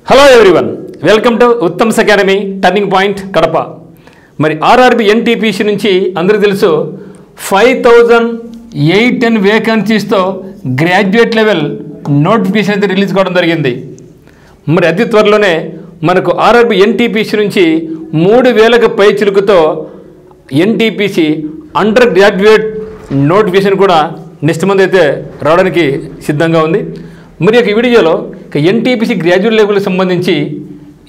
Hello everyone, welcome to Uttam's academy turning point Kadapa. మరి RRB NTPC నుంచి అందరికీ తెలుసు 5,810 వేకెన్సీస్తో గ్రాడ్యుయేట్ లెవెల్ నోటిఫికేషన్ అయితే రిలీజ్ కావడం జరిగింది. మరి అతి త్వరలోనే మనకు ఆర్ఆర్బి ఎన్టీపీసీ నుంచి 3,000కు పై చిలుకుతో ఎన్టీపీసీ అండర్ గ్రాడ్యుయేట్ నోటిఫికేషన్ కూడా నెక్స్ట్ మంత్ అయితే రావడానికి సిద్ధంగా ఉంది. మరి ఈ వీడియోలో ఎన్టీపీసీ గ్రాడ్యుయేట్ లెవెల్కి సంబంధించి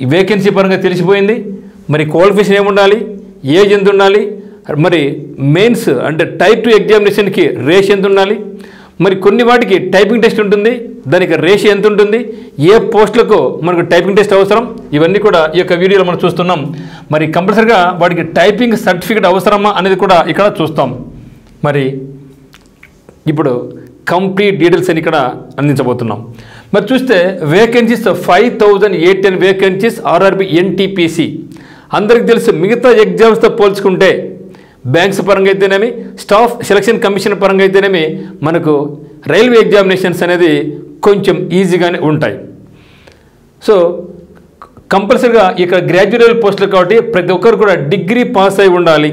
ఈ వేకెన్సీ పరంగా తెలిసిపోయింది. మరి క్వాలిఫికేషన్ ఏముండాలి, ఏజ్ ఎంత ఉండాలి, మరి మెయిన్స్ అంటే టైప్ 2 ఎగ్జామినేషన్కి రేష్ ఎంత ఉండాలి, మరి కొన్ని వాటికి టైపింగ్ టెస్ట్ ఉంటుంది, దానికి రేష్ ఎంత ఉంటుంది, ఏ పోస్టులకు మనకు టైపింగ్ టెస్ట్ అవసరం, ఇవన్నీ కూడా ఈ యొక్క వీడియోలో మనం చూస్తున్నాం. మరి కంపల్సరీగా వాటికి టైపింగ్ సర్టిఫికేట్ అవసరమా అనేది కూడా ఇక్కడ చూస్తాం. మరి ఇప్పుడు కంప్లీట్ డీటెయిల్స్ అని ఇక్కడ అందించబోతున్నాం. మరి చూస్తే వేకెన్సీస్ 5,810 వేకెన్సీస్ ఆర్ఆర్బి ఎన్టీపీసీ. అందరికీ తెలుసు, మిగతా ఎగ్జామ్స్తో పోల్చుకుంటే బ్యాంక్స్ పరంగా అయితేనేమి, స్టాఫ్ సెలక్షన్ కమిషన్ పరంగా అయితేనేమి మనకు రైల్వే ఎగ్జామినేషన్స్ అనేది కొంచెం ఈజీగానే ఉంటాయి. సో కంపల్సరీగా ఇక్కడ గ్రాడ్యుయేట్ పోస్టులు కాబట్టి ప్రతి ఒక్కరు కూడా డిగ్రీ పాస్ అయి ఉండాలి.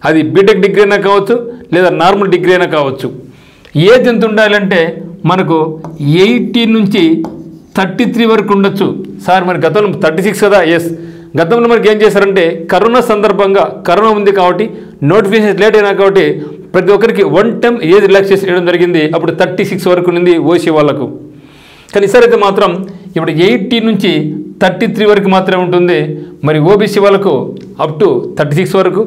అది బీటెక్ డిగ్రీ అయినా కావచ్చు, లేదా నార్మల్ డిగ్రీ అయినా కావచ్చు. ఏజ్ ఎంత ఉండాలంటే మనకు 18 నుంచి 33 వరకు ఉండొచ్చు. సార్ మరి గతంలో 36 కదా? ఎస్, గతంలో మనకి ఏం చేశారంటే కరోనా సందర్భంగా, కరోనా ఉంది కాబట్టి నోటిఫికేషన్ లేట్ అయినా కాబట్టి ప్రతి ఒక్కరికి 1 టైం ఏజ్ రిలాక్సేషన్ చేయడం జరిగింది. అప్పుడు 36 వరకు ఉంది ఓసీ వాళ్ళకు. కానీ ఈసారి అయితే మాత్రం ఇప్పుడు 18 నుంచి 33 వరకు మాత్రమే ఉంటుంది. మరి ఓబీసీ వాళ్ళకు అప్ టు 36 వరకు,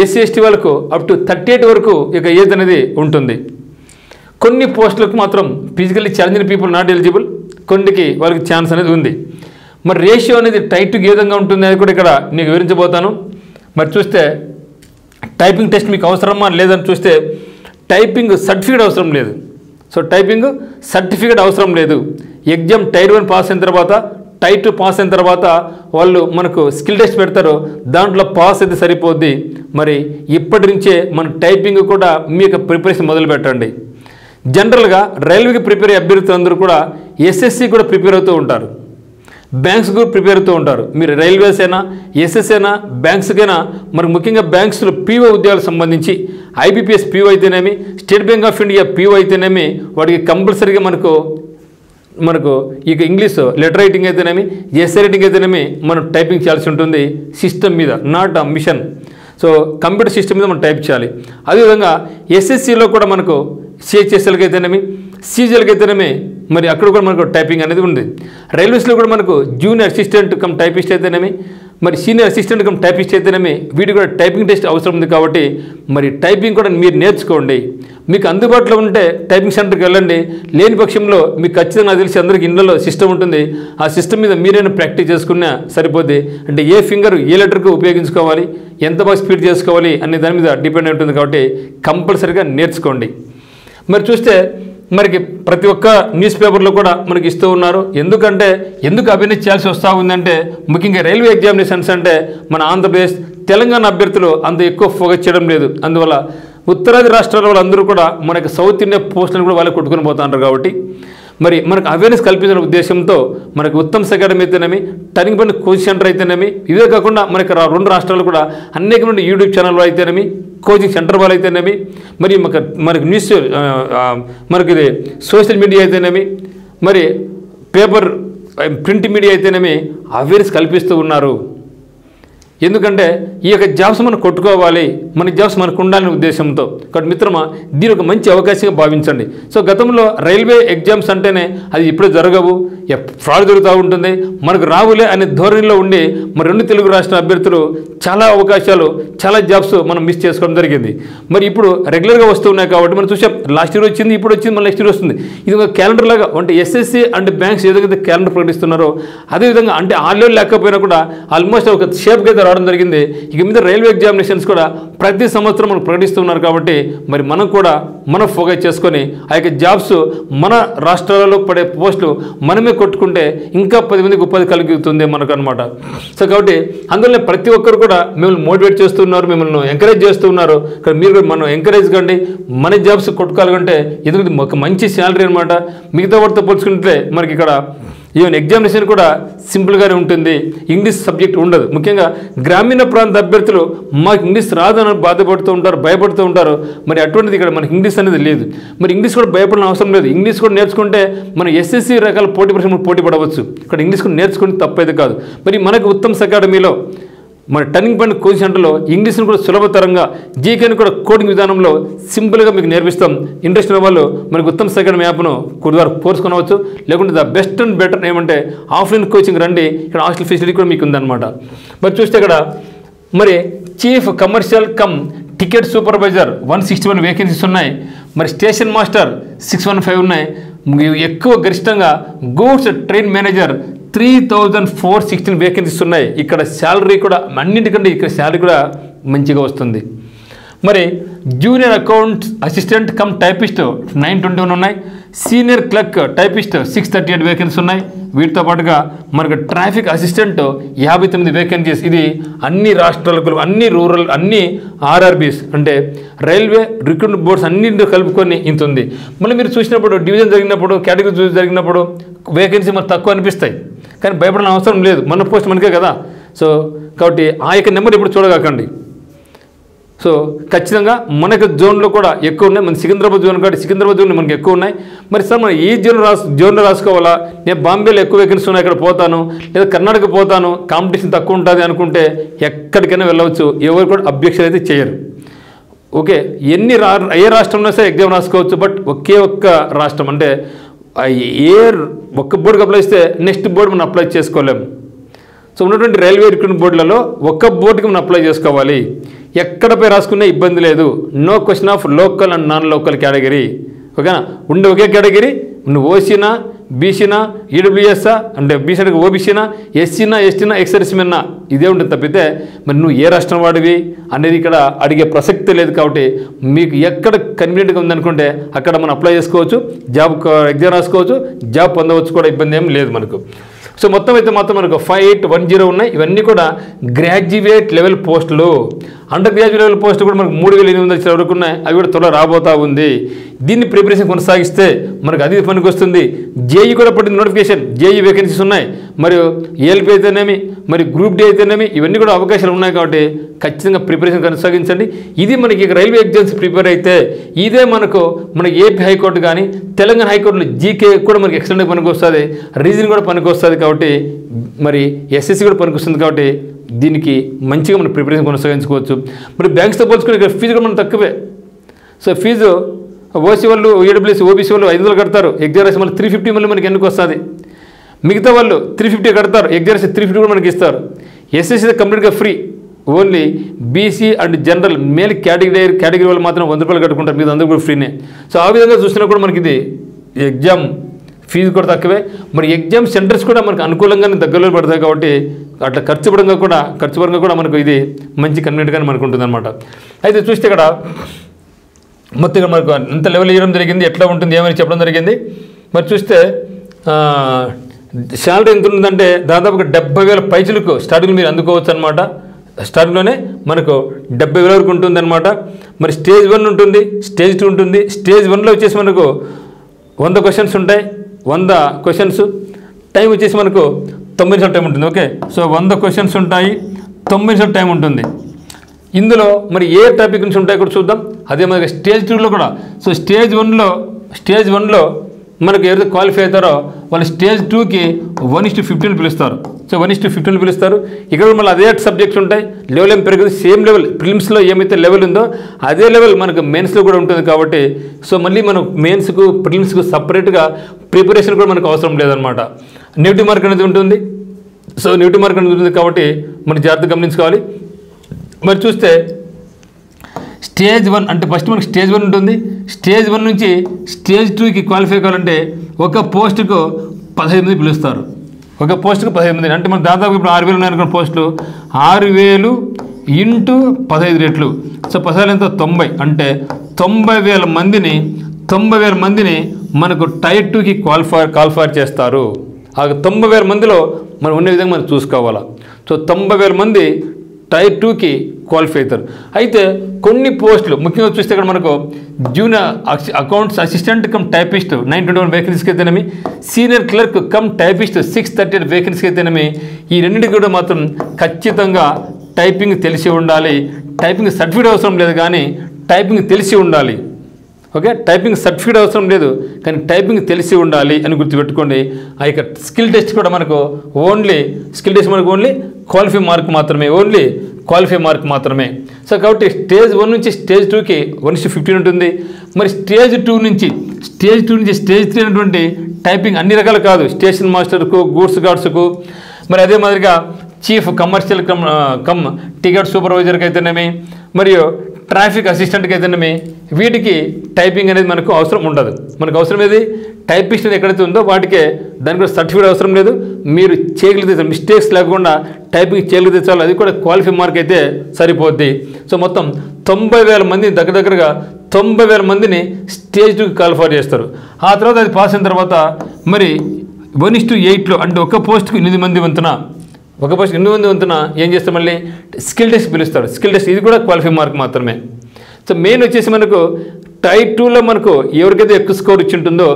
ఎస్సీ ఎస్టీ వాళ్ళకు అప్ టు 38 వరకు ఇక ఏజ్ అనేది ఉంటుంది. కొన్ని పోస్టులకు మాత్రం physically challenged people not eligible, కొన్నికి వాళ్ళకి ఛాన్స్ అనేది ఉంది. మరి రేషియో అనేది టైట్ ఏ విధంగా ఉంటుంది అనేది కూడా ఇక్కడ నీకు వివరించబోతాను. మరి చూస్తే టైపింగ్ టెస్ట్ మీకు అవసరమా లేదని చూస్తే టైపింగ్ సర్టిఫికేట్ అవసరం లేదు. సో టైపింగ్ సర్టిఫికేట్ అవసరం లేదు. ఎగ్జామ్ టైర్ 1 పాస్ అయిన తర్వాత, టైర్ 2 పాస్ అయిన తర్వాత వాళ్ళు మనకు స్కిల్ టెస్ట్ పెడతారు, దాంట్లో పాస్ అయితే సరిపోద్ది. మరి ఇప్పటి నుంచే మన టైపింగ్ కూడా మీ యొక్క ప్రిపరేషన్ మొదలు పెట్టండి. జనరల్గా రైల్వేకి ప్రిపేర్ అయ్యే అభ్యర్థులందరూ కూడా ఎస్ఎస్సి కూడా ప్రిపేర్ అవుతూ ఉంటారు, బ్యాంక్స్ కూడా ప్రిపేర్ అవుతూ ఉంటారు. మీరు రైల్వేస్ అయినా, ఎస్ఎస్సి అయినా, బ్యాంక్స్కైనా, మరి ముఖ్యంగా బ్యాంక్స్లో పీఓ ఉద్యోగాలకు సంబంధించి ఐబీపీఎస్ పీఓ అయితేనేమి, state bank of India PO అయితేనేమి వాటికి కంపల్సరీగా మనకు ఇక ఇంగ్లీష్ లెటర్ రైటింగ్ అయితేనేమి, ఎస్ఏ రైటింగ్ అయితేనేమి మనం టైపింగ్ చేయాల్సి ఉంటుంది. సిస్టమ్ మీద, నాట్ ఆ మిషన్. సో కంప్యూటర్ సిస్టమ్ మీద మనం టైప్ చేయాలి. అదేవిధంగా ఎస్ఎస్సిలో కూడా మనకు సిహెచ్ఎస్ఎల్కి అయితేనేమి, సీజీఎల్కి అయితేనేమి మరి అక్కడ కూడా మనకు టైపింగ్ అనేది ఉంది. రైల్వేస్లో కూడా మనకు జూనియర్ అసిస్టెంట్ కమ్ టైపిస్ట్ అయితేనేమి, మరి సీనియర్ అసిస్టెంట్ కమ్ టైపిస్ట్ అయితేనేమి వీటికి కూడా టైపింగ్ టెస్ట్ అవసరం ఉంది. కాబట్టి మరి టైపింగ్ కూడా మీరు నేర్చుకోండి. మీకు అందుబాటులో ఉంటే టైపింగ్ సెంటర్కి వెళ్ళండి, లేని పక్షంలో మీకు ఖచ్చితంగా నాకు తెలిసి అందరికీ ఇళ్ళలో సిస్టమ్ ఉంటుంది, ఆ సిస్టమ్ మీద మీరైనా ప్రాక్టీస్ చేసుకున్నా సరిపోద్ది. అంటే ఏ ఫింగర్ ఏ లెటర్కు ఉపయోగించుకోవాలి, ఎంత బాగా స్పీడ్ చేసుకోవాలి అనే దాని మీద డిపెండ్ అయి ఉంటుంది. కాబట్టి కంపల్సరీగా నేర్చుకోండి. మరి చూస్తే మనకి ప్రతి ఒక్క న్యూస్ పేపర్లో కూడా మనకి ఇస్తూ ఉన్నారు. ఎందుకు అభివృద్ధి చేయాల్సి వస్తూ ఉందంటే ముఖ్యంగా రైల్వే ఎగ్జామినేషన్స్ అంటే మన ఆంధ్రప్రదేశ్, తెలంగాణ అభ్యర్థులు అంత ఎక్కువ ఫోకస్ చేయడం లేదు. అందువల్ల ఉత్తరాది రాష్ట్రాల వాళ్ళందరూ కూడా మనకి సౌత్ ఇండియా పోస్టులను కూడా వాళ్ళు కొట్టుకుని పోతుంటారు. కాబట్టి మరి మనకు అవేర్నెస్ కల్పించిన ఉద్దేశంతో మనకు ఉత్తమ్స్ అకాడమీ అయితేనేమి, టర్నింగ్ పాయింట్ కోచింగ్ సెంటర్ అయితేనేమి, ఇవే కాకుండా మనకి 2 రాష్ట్రాలు కూడా అనేకమైన యూట్యూబ్ ఛానల్ అయితేనేమి, కోచింగ్ సెంటర్ వాళ్ళు అయితేనేమి, మరి మనకి న్యూస్ మనకి ఇది సోషల్ మీడియా అయితేనేమి, మరి పేపర్ ప్రింట్ మీడియా అయితేనేమి అవేర్నెస్ కల్పిస్తూ ఉన్నారు. ఎందుకంటే ఈ యొక్క జాబ్స్ మనం కొట్టుకోవాలి, మన జాబ్స్ మనకు ఉండాలనే ఉద్దేశంతో. కాబట్టి మిత్రమా, దీని ఒక మంచి అవకాశంగా భావించండి. సో గతంలో రైల్వే ఎగ్జామ్స్ అంటేనే అది ఇప్పుడు జరగవు, ఫ్రాడ్ జరుగుతూ ఉంటుంది, మనకు రావులే అనే ధోరణిలో ఉండి మరి 2 తెలుగు రాష్ట్ర అభ్యర్థులు చాలా అవకాశాలు, చాలా జాబ్స్ మనం మిస్ చేసుకోవడం జరిగింది. మరి ఇప్పుడు రెగ్యులర్గా వస్తూ ఉన్నాయి కాబట్టి మనం చూసాం, లాస్ట్ ఇయర్ వచ్చింది, ఇప్పుడు వచ్చింది, మళ్ళీ నెక్స్ట్ ఇయర్ వస్తుంది. ఇది ఒక క్యాలెండర్ లాగా. అంటే ఎస్ఎస్సి అండ్ బ్యాంక్స్ ఏదైతే క్యాలెండర్ ప్రకటిస్తున్నారో అదేవిధంగా అంటే ఆన్లైన్ లేకపోయినా కూడా ఆల్మోస్ట్ ఒక షేప్గా అయితే రావడం జరిగింది. ఇక మీద రైల్వే ఎగ్జామినేషన్స్ కూడా ప్రతి సంవత్సరం మనం ప్రకటిస్తున్నారు. కాబట్టి మరి మనం కూడా మనం ఫోకస్ చేసుకొని ఆ యొక్క జాబ్స్ మన రాష్ట్రాలలో పడే పోస్టులు మనమే కొట్టుకుంటే ఇంకా 10 మందికి ఉపాధి కలుగుతుంది మనకు అనమాట. సో కాబట్టి అందువల్ల ప్రతి ఒక్కరు కూడా మిమ్మల్ని మోటివేట్ చేస్తున్నారు, మిమ్మల్ని ఎంకరేజ్ చేస్తున్నారు. మీరు కూడా మనం ఎంకరేజ్ కండి, మన జాబ్స్ కొట్టుకోవాలంటే ఎందుకంటే ఒక మంచి శాలరీ అనమాట. మిగతా వాటితో పోల్చుకుంటే మనకి ఇక్కడ ఈవెన్ ఎగ్జామినేషన్ కూడా సింపుల్గానే ఉంటుంది, ఇంగ్లీష్ సబ్జెక్ట్ ఉండదు. ముఖ్యంగా గ్రామీణ ప్రాంత అభ్యర్థులు మాకు ఇంగ్లీష్ రాదని బాధపడుతూ ఉంటారు, భయపడుతూ ఉంటారు. మరి అటువంటిది ఇక్కడ మనకి ఇంగ్లీష్ అనేది లేదు. మరి ఇంగ్లీష్ కూడా భయపడిన అవసరం లేదు. ఇంగ్లీష్ కూడా నేర్చుకుంటే మనం ఎస్ఎస్సి రకాల పోటీ పరీక్షలు పోటీ పడవచ్చు. ఇక్కడ ఇంగ్లీష్ కూడా నేర్చుకుంటే తప్పేది కాదు. మరి మనకు ఉత్తమ్స్ అకాడమీలో మన టర్నింగ్ పాయింట్ కోచింగ్ సెంటర్లో ఇంగ్లీష్ని కూడా సులభతరంగా, జీకేని కూడా కోడింగ్ విధానంలో సింపుల్గా మీకు నేర్పిస్తాం. ఇంట్రెస్ట్ ఉన్న వాళ్ళు మనకు ఉత్తమ్స్ అకాడమీ యాప్ను ద్వారా కోర్స్ కొనవచ్చు. లేకుంటే ద బెస్ట్ అండ్ బెటర్ ఏమంటే ఆఫ్లైన్ కోచింగ్ రండి, ఇక్కడ హాస్టల్ ఫెసిలిటీ కూడా మీకు ఉందన్నమాట. మరి చూస్తే ఇక్కడ మరి chief commercial come ticket supervisor 161 vacancies ఉన్నాయి. మరి స్టేషన్ మాస్టర్ 615 ఉన్నాయి. ఎక్కువ గరిష్టంగా గూడ్స్ ట్రైన్ మేనేజర్ 3416 వేకెన్సీస్ ఉన్నాయి. ఇక్కడ శాలరీ కూడా అన్నింటికంటే ఇక్కడ శాలరీ కూడా మంచిగా వస్తుంది. మరి junior account assistant cum typist 921 ఉన్నాయి. సీనియర్ క్లర్క్ టైపిస్ట్ 638 వేకెన్సీస్ ఉన్నాయి. వీటితో పాటుగా మనకు ట్రాఫిక్ అసిస్టెంట్ 59 వేకెన్సీస్. ఇది అన్ని రాష్ట్రాలకు, అన్ని రూరల్, అన్ని ఆర్ఆర్బీస్ అంటే రైల్వే రిక్రూట్మెంట్ బోర్డ్స్ అన్నింటితో కలుపుకొని ఇంత ఉంది. మళ్ళీ మీరు చూసినప్పుడు డివిజన్ జరిగినప్పుడు, కేటగిరీ జరిగినప్పుడు వేకెన్సీ మనకు తక్కువ అనిపిస్తాయి, కానీ భయపడాల్సిన అవసరం లేదు. మన పోస్ట్ మనకే కదా. సో కాబట్టి ఆ యొక్క నెంబర్ ఇప్పుడు చూడగాకండి. సో ఖచ్చితంగా మనకు జోన్లో కూడా ఎక్కువ ఉన్నాయి. మన సికింద్రాబాద్ జోన్ కాబట్టి సికింద్రాబాద్ జోన్ మనకి ఎక్కువ ఉన్నాయి. మరి సార్ మనం ఈ జోన్లో రాసుకోవాలా, నేను బాంబేలో ఎక్కువ వేకెన్సీ ఉన్నాయి ఇక్కడ పోతాను, లేదా కర్ణాటక పోతాను, కాంపిటీషన్ తక్కువ ఉంటుంది అనుకుంటే ఎక్కడికైనా వెళ్ళవచ్చు. ఎవరు కూడా అబ్జెక్షన్ అయితే చేయరు. ఓకే, ఏ రాష్ట్రంలో సరే ఎగ్జామ్ రాసుకోవచ్చు. బట్ ఒకే ఒక్క రాష్ట్రం అంటే ఒక్క బోర్డుకి అప్లై చేస్తే నెక్స్ట్ బోర్డు మనం అప్లై చేసుకోలేము. సో ఉన్నటువంటి రైల్వే రిక్రూట్మెంట్ బోర్డులలో ఒక్క బోర్డుకి మనం అప్లై చేసుకోవాలి. ఎక్కడపై రాసుకునే ఇబ్బంది లేదు. No question of local and non local category. ఓకేనా, ఉండే ఒకే కేటగిరీ. నువ్వు ఓసీనా, బీసీనా, ఈడబ్ల్యూఎస్ఆ అంటే బీసీ అంటే ఓబీసీనా, ఎస్సీనా, ఎస్టీనా, ఎక్స్ఆర్సీనా, ఇదే ఉంటుంది తప్పితే మరి నువ్వు ఏ రాష్ట్రం వాడివి అనేది ఇక్కడ అడిగే ప్రసక్తి లేదు. కాబట్టి మీకు ఎక్కడ కన్వీనియంట్గా ఉందనుకుంటే అక్కడ మనం అప్లై చేసుకోవచ్చు, జాబ్ ఎగ్జామ్ రాసుకోవచ్చు, జాబ్ పొందవచ్చు కూడా, ఇబ్బంది ఏం లేదు మనకు. సో మొత్తం మనకు 5810 ఉన్నాయి. ఇవన్నీ కూడా గ్రాడ్యుయేట్ లెవెల్ పోస్టులు. అండర్ గ్రాడ్యుయేట్ లెవెల్ పోస్టులు కూడా మనకు 3800 వరకు ఉన్నాయి. అవి కూడా త్వరలో రాబోతూ ఉంది. దీన్ని ప్రిపరేషన్ కొనసాగిస్తే మనకు అది పనికి వస్తుంది. జేఈ కూడా పడింది నోటిఫికేషన్, జేఈ వేకెన్సీస్ ఉన్నాయి. మరియు ఏఎల్పీ అయితేనేమి, మరి గ్రూప్ డి అయితేనేమి, ఇవన్నీ కూడా అవకాశాలు ఉన్నాయి. కాబట్టి ఖచ్చితంగా ప్రిపరేషన్ కొనసాగించండి. ఇది మనకి రైల్వే ఎగ్జామ్స్ ప్రిపేర్ అయితే ఇదే మనకు ఏపీ హైకోర్టు కానీ తెలంగాణ హైకోర్టులో జీకే కూడా మనకి ఎక్స్టెండ్ పనికి వస్తుంది, రీజన్ కూడా పనికి వస్తుంది. కాబట్టి మరి ఎస్ఎస్సి కూడా పనికి వస్తుంది. కాబట్టి దీనికి మంచిగా మనం ప్రిపరేషన్ కొనసాగించుకోవచ్చు. మరి బ్యాంక్స్తో పోల్చుకుని ఇక్కడ ఫీజు కూడా మనం తక్కువే. సో ఫీజు ఓసీ వాళ్ళు, ఈడబ్ల్యూఎస్, ఓబీసీ వాళ్ళు 500 కడతారు, ఎగ్జామ్ రాసి మళ్ళీ 350 మళ్ళీ మనకి ఎందుకు వస్తుంది. మిగతా వాళ్ళు 350 కడతారు, ఎగ్జామ్ రాసి 350 కూడా మనకి ఇస్తారు. ఎస్ఎస్సీ కంప్లీట్గా free. Only BC and general male category వాళ్ళు మాత్రం 100 రూపాయలు కట్టుకుంటారు, మీద అందరూ కూడా ఫ్రీనే. సో ఆ విధంగా చూసినా కూడా మనకి ఇది ఎగ్జామ్ ఫీజు కూడా తక్కువే. మరి ఎగ్జామ్ సెంటర్స్ కూడా మనకు అనుకూలంగానే దగ్గరలో పడతాయి. కాబట్టి అట్లా ఖర్చు పరంగా కూడా మనకు ఇది మంచి కన్వీనియంట్గానే మనకు ఉంటుంది అనమాట. అయితే చూస్తే ఇక్కడ మొత్తం ఇక్కడ మనకు ఎంత లెవెల్ ఇవ్వడం జరిగింది, ఎట్లా ఉంటుంది ఏమని చెప్పడం జరిగింది. మరి చూస్తే శాలరీ ఎంత ఉంటుందంటే దాదాపుగా 70,000 పైసలకు స్టార్టింగ్ మీరు అందుకోవచ్చు అనమాట. స్టార్టింగ్లోనే మనకు 70,000 వరకు ఉంటుంది అనమాట. మరి స్టేజ్ 1 ఉంటుంది, స్టేజ్ 2 ఉంటుంది. స్టేజ్ 1లో వచ్చేసి మనకు 100 క్వశ్చన్స్ ఉంటాయి. 100 క్వశ్చన్స్ టైం వచ్చేసి మనకు 90 నిమిషాల టైం ఉంటుంది. ఓకే, సో 100 క్వశ్చన్స్ ఉంటాయి, 90 నిమిషాల టైం ఉంటుంది. ఇందులో మరి ఏ టాపిక్ నుంచి ఉంటాయి కూడా చూద్దాం. అదే మనకి స్టేజ్ 2లో కూడా. సో స్టేజ్ 1లో మనకు ఎవరైతే క్వాలిఫై అవుతారో వాళ్ళు స్టేజ్ 2కి 1:15 పిలుస్తారు. సో 1:15 పిలుస్తారు. ఇక్కడ మళ్ళీ అదే సబ్జెక్ట్స్ ఉంటాయి, లెవెల్ ఏం పెరుగుతుంది. సేమ్ లెవెల్ ప్రిలిమ్స్లో ఏమైతే లెవెల్ ఉందో అదే లెవెల్ మనకు మెయిన్స్లో కూడా ఉంటుంది. కాబట్టి సో మళ్ళీ మనం మెయిన్స్కు ప్రిలిమ్స్కు సపరేట్గా ప్రిపరేషన్ కూడా మనకు అవసరం లేదనమాట. నెగిటివ్ మార్క్ అనేది ఉంటుంది. సో నెగిటివ్ మార్క్ అనేది ఉంటుంది కాబట్టి మనం జాగ్రత్తగా గమనించుకోవాలి. మరి చూస్తే స్టేజ్ 1 అంటే ఫస్ట్ మనకి స్టేజ్ 1 ఉంటుంది. స్టేజ్ 1 నుంచి స్టేజ్ 2కి క్వాలిఫై కావాలంటే ఒక పోస్టుకు 15 మంది పిలుస్తారు. ఒక పోస్టుకు 15 మంది అంటే మనకు దాదాపు ఇప్పుడు 6,000 ఉన్నాయనుకున్న పోస్టులు. 6,000 ఇంటూ 15 రెట్లు. సో 15 ఎంత 90 అంటే 90,000 మందిని మనకు టైర్ 2కి క్వాలిఫై చేస్తారు. ఆ 90,000 మందిలో మనం ఉండే విధంగా మనం చూసుకోవాలా. సో 90,000 మంది టైర్ 2కి క్వాలిఫై అవుతారు. అయితే కొన్ని పోస్టులు ముఖ్యంగా చూస్తే ఇక్కడ మనకు junior accounts assistant cum typist 921 వేకెన్సీకి అయితేనేమి, సీనియర్ క్లర్క్ కమ్ టైపిస్ట్ 638 వేకెన్సీకి అయితేనేమి, ఈ రెండింటికి కూడా మాత్రం ఖచ్చితంగా టైపింగ్ తెలిసి ఉండాలి. టైపింగ్ సర్టిఫికేట్ అవసరం లేదు కానీ టైపింగ్ తెలిసి ఉండాలి. ఓకే, టైపింగ్ సర్టిఫికేట్ అవసరం లేదు కానీ టైపింగ్ తెలిసి ఉండాలి అని గుర్తుపెట్టుకోండి. ఆ యొక్క స్కిల్ టెస్ట్ కూడా మనకు ఓన్లీ క్వాలిఫై మార్క్ మాత్రమే, ఓన్లీ క్వాలిఫై మార్క్ మాత్రమే. సో కాబట్టి స్టేజ్ 1 నుంచి స్టేజ్ 2కి 1:15 ఉంటుంది. మరి స్టేజ్ 2 నుంచి స్టేజ్ 3 అనేటువంటి టైపింగ్ అన్ని రకాలు కాదు. స్టేషన్ మాస్టర్కు, గూడ్స్ గార్డ్స్కు, మరి అదే మాదిరిగా చీఫ్ కమర్షియల్ కమ్ టికెట్ సూపర్వైజర్కి అయితేనేమి, మరియు ట్రాఫిక్ అసిస్టెంట్కి అయితేనేమి, వీటికి టైపింగ్ అనేది మనకు అవసరం ఉండదు. మనకు అవసరం ఏది, టైపిస్ట్ ఎక్కడైతే ఉందో వాటికే, దానికి కూడా సర్టిఫికేట్ అవసరం లేదు. మీరు చేయగలిగితే, మిస్టేక్స్ లేకుండా టైపింగ్ చేయగలిగితే చాలు, అది కూడా క్వాలిఫై మార్క్ అయితే సరిపోద్ది. సో మొత్తం 90,000 మంది, దగ్గరగా 90,000 మందిని స్టేజ్ 2కి క్వాలిఫై చేస్తారు. ఆ తర్వాత అది పాస్ అయిన తర్వాత మరి 1:8లో అంటే ఒక పోస్ట్కి 8 మంది వంతున, ఒక పోస్ట్ 8 మంది వంతున ఏం చేస్తాం, మళ్ళీ స్కిల్ టెస్ట్ పిలుస్తాడు. స్కిల్ టెస్ట్ ఇది కూడా క్వాలిఫై మార్క్ మాత్రమే. సో మెయిన్ వచ్చేసి మనకు టైర్ 2లో మనకు ఎవరికైతే ఎక్కువ స్కోర్ ఇచ్చి ఉంటుందో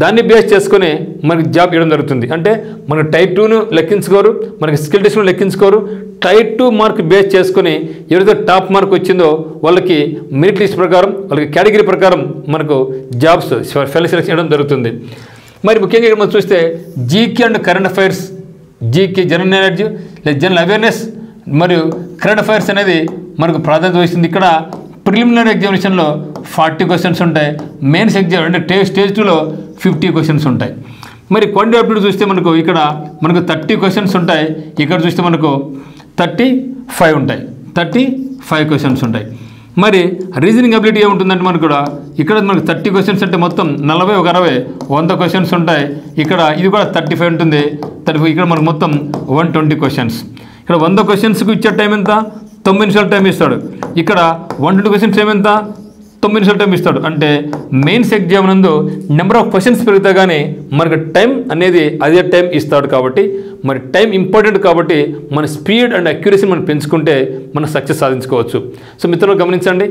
దాన్ని బేస్ చేసుకొని మనకి జాబ్ ఇవ్వడం జరుగుతుంది. అంటే మనకు టైర్ 2ను లెక్కించుకోరు, మనకి స్కిల్ టెస్ట్ను లెక్కించుకోరు. టైర్ 2 మార్క్ బేస్ చేసుకొని ఎవరైతే టాప్ మార్క్ వచ్చిందో వాళ్ళకి మెరిట్ లిస్ట్ ప్రకారం, వాళ్ళకి కేటగిరీ ప్రకారం మనకు జాబ్స్ సెలెక్షన్ చేయడం జరుగుతుంది. మరి ముఖ్యంగా ఇక్కడ మనం చూస్తే GK and current affairs, GK general knowledge లేదా జనరల్ అవేర్నెస్ మరియు కరెంట్ అఫైర్స్ అనేది మనకు ప్రాధాన్యత వహిస్తుంది. ఇక్కడ ప్రిలిమినరీ ఎగ్జామినేషన్లో 40 క్వశ్చన్స్ ఉంటాయి. మెయిన్స్ ఎగ్జామ్ అంటే స్టేజ్ 2లో 50 క్వశ్చన్స్ ఉంటాయి. మరి క్వాంటిటీ ఆప్టిట్యూడ్ చూస్తే మనకు ఇక్కడ 30 క్వశ్చన్స్ ఉంటాయి. ఇక్కడ చూస్తే మనకు 35 ఉంటాయి, 35 క్వశ్చన్స్ ఉంటాయి. మరి రీజనింగ్ అబిలిటీ ఏముంటుందంటే మనకు కూడా ఇక్కడ మనకు 30 క్వశ్చన్స్ అంటే మొత్తం 40 ఒక 60 100 క్వశ్చన్స్ ఉంటాయి. ఇక్కడ ఇది కూడా 35 ఉంటుంది, 35. ఇక్కడ మనకు మొత్తం 120 క్వశ్చన్స్. ఇక్కడ 100 క్వశ్చన్స్కి ఇచ్చే టైం ఎంత, 9 నిమిషాల టైం ఇస్తాడు. ఇక్కడ 120 క్వశ్చన్స్ ఏమెంత, 9 నిమిషాల టైం ఇస్తాడు. అంటే మెయిన్స్ ఎగ్జామ్ నందు నెంబర్ ఆఫ్ క్వశ్చన్స్ పెరుగుతా కానీ మనకు టైం అనేది అదే టైం ఇస్తాడు. కాబట్టి మరి టైం ఇంపార్టెంట్ కాబట్టి మన స్పీడ్ అండ్ అక్యురసీ మనం పెంచుకుంటే మనం సక్సెస్ సాధించుకోవచ్చు. సో మిత్రులు గమనించండి,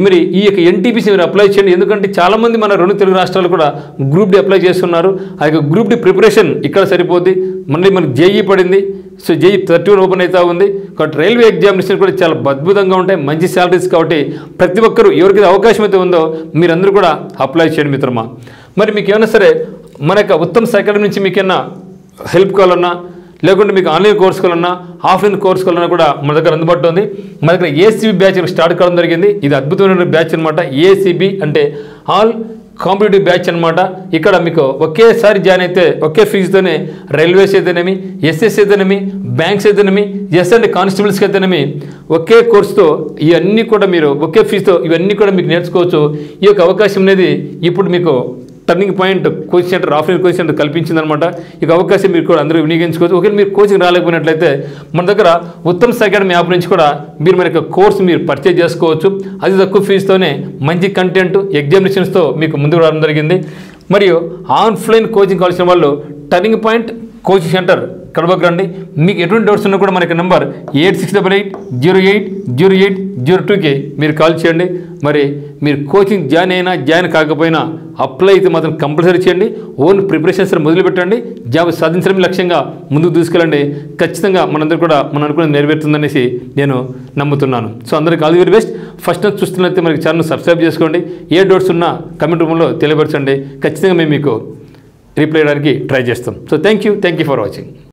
మరి ఈ యొక్క ఎన్టీపీసీ మీరు అప్లై చేయండి. ఎందుకంటే చాలామంది మన 2 తెలుగు రాష్ట్రాలు కూడా గ్రూప్ డి అప్లై చేస్తున్నారు. ఆ యొక్క గ్రూప్ డి ప్రిపరేషన్ ఇక్కడ సరిపోద్ది. మళ్ళీ మనకు జేఈ పడింది, సో జేఈ 31 ఓపెన్ అవుతూ ఉంది. కాబట్టి రైల్వే ఎగ్జామినేషన్ కూడా చాలా అద్భుతంగా ఉంటాయి, మంచి శాలరీస్. కాబట్టి ప్రతి ఒక్కరూ ఎవరికైతే అవకాశం అయితే ఉందో మీరందరూ కూడా అప్లై చేయండి మిత్రమా. మరి మీకు ఏమైనా సరే మన యొక్క ఉత్తమ్ అకాడమీ నుంచి మీకు ఏమైనా హెల్ప్ కావాలన్నా, లేకుంటే మీకు ఆన్లైన్ కోర్స్ కావాలన్నా, ఆఫ్లైన్ కోర్స్ కావాలన్నా కూడా మన దగ్గర అందుబాటులో ఉంది. మన దగ్గర ఏసీబీ బ్యాచ్ స్టార్ట్ కావడం జరిగింది. ఇది అద్భుతమైన బ్యాచ్ అనమాట. ఏసీబీ అంటే ఆల్ కాంపిటేటివ్ బ్యాచ్ అనమాట. ఇక్కడ మీకు ఒకేసారి జాయిన్ అయితే ఒకే ఫీజుతోనే రైల్వేస్ అయితేనేమి, ఎస్ఎస్ అయితేనేమి, బ్యాంక్స్ అయితేనేమి, ఎస్ అండ్ కానిస్టేబుల్స్కి అయితేనేమి ఒకే కోర్సుతో ఇవన్నీ కూడా మీరు ఒకే ఫీజుతో ఇవన్నీ కూడా మీకు నేర్చుకోవచ్చు. ఈ యొక్క అవకాశం అనేది ఇప్పుడు మీకు turning point coaching centre, offline coaching centre కల్పించిందనమాట. ఈ అవకాశం మీరు కూడా అందరూ వినియోగించుకోవచ్చు. ఒకవేళ మీరు కోచింగ్ రాలేకపోయినట్లయితే మన దగ్గర ఉత్తమ్ అకాడమీ యాప్ నుంచి కూడా మీరు మన యొక్క కోర్సు మీరు పర్చేజ్ చేసుకోవచ్చు. అది తక్కువ ఫీజుతోనే మంచి కంటెంట్ ఎగ్జామినేషన్స్తో మీకు ముందుకు రావడం జరిగింది. మరియు ఆఫ్లైన్ కోచింగ్ కావాల్సిన వాళ్ళు టర్నింగ్ పాయింట్ కోచింగ్ సెంటర్ కడపకు రండి. మీకు ఎటువంటి డౌట్స్ ఉన్నా కూడా మనకి నెంబర్ 8688080802కి మీరు కాల్ చేయండి. మరి మీరు కోచింగ్ జాయిన్ అయినా జాయిన్ కాకపోయినా అప్లై అయితే మాత్రం కంపల్సరీ చేయండి. Own preparations మొదలుపెట్టండి. జాబ్ సాధించడం లక్ష్యంగా ముందుకు తీసుకెళ్ళండి. ఖచ్చితంగా మనందరూ కూడా మన అనుకున్నది నెరవేరుతుందనేసి నేను నమ్ముతున్నాను. సో అందరికీ all the very best. First time చూస్తున్నట్లయితే మనకి ఛానల్ సబ్స్క్రైబ్ చేసుకోండి. ఏ డౌట్స్ ఉన్నా కమెంట్ రూపంలో తెలియపరచండి. ఖచ్చితంగా మేము మీకు రిప్లై చేయడానికి ట్రై చేస్తాం. So thank you for watching.